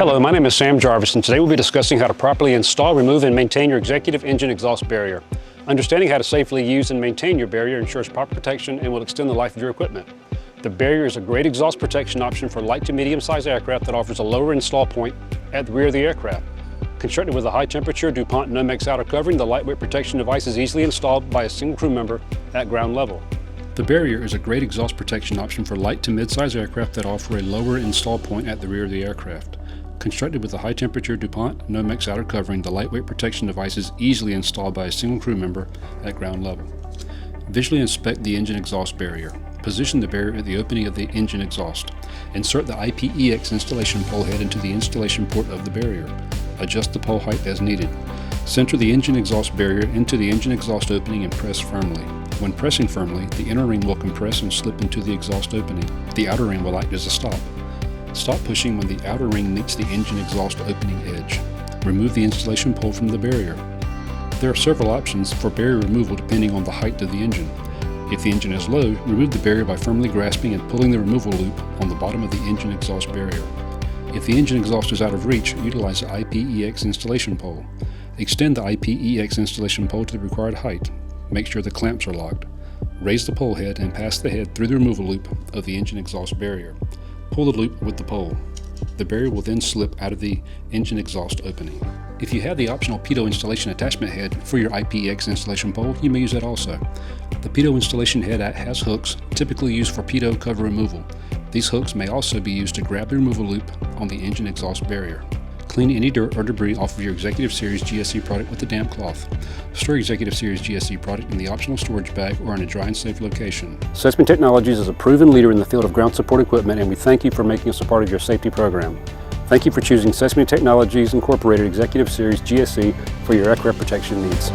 Hello, my name is Sam Jarvis, and today we'll be discussing how to properly install, remove, and maintain your executive engine exhaust barrier. Understanding how to safely use and maintain your barrier ensures proper protection and will extend the life of your equipment. The barrier is a great exhaust protection option for light to medium-sized aircraft that offers a lower install point at the rear of the aircraft. Constructed with a high-temperature DuPont Nomex outer covering, the lightweight protection device is easily installed by a single crew member at ground level. The barrier is a great exhaust protection option for light to mid-size aircraft that offer a lower install point at the rear of the aircraft. Constructed with a high-temperature DuPont Nomex outer covering, the lightweight protection device is easily installed by a single crew member at ground level. Visually inspect the engine exhaust barrier. Position the barrier at the opening of the engine exhaust. Insert the IPEX installation pole head into the installation port of the barrier. Adjust the pole height as needed. Center the engine exhaust barrier into the engine exhaust opening and press firmly. When pressing firmly, the inner ring will compress and slip into the exhaust opening. The outer ring will act as a stop. Stop pushing when the outer ring meets the engine exhaust opening edge. Remove the installation pole from the barrier. There are several options for barrier removal depending on the height of the engine. If the engine is low, remove the barrier by firmly grasping and pulling the removal loop on the bottom of the engine exhaust barrier. If the engine exhaust is out of reach, utilize the IPEX installation pole. Extend the IPEX installation pole to the required height. Make sure the clamps are locked. Raise the pole head and pass the head through the removal loop of the engine exhaust barrier. Pull the loop with the pole. The barrier will then slip out of the engine exhaust opening. If you have the optional pitot installation attachment head for your IPEX installation pole, you may use that also. The pitot installation head has hooks typically used for pitot cover removal. These hooks may also be used to grab the removal loop on the engine exhaust barrier. Clean any dirt or debris off of your Executive Series GSE product with a damp cloth. Store Executive Series GSE product in the optional storage bag or in a dry and safe location. Sesame Technologies is a proven leader in the field of ground support equipment, and we thank you for making us a part of your safety program. Thank you for choosing Sesame Technologies Incorporated Executive Series GSE for your aircraft protection needs.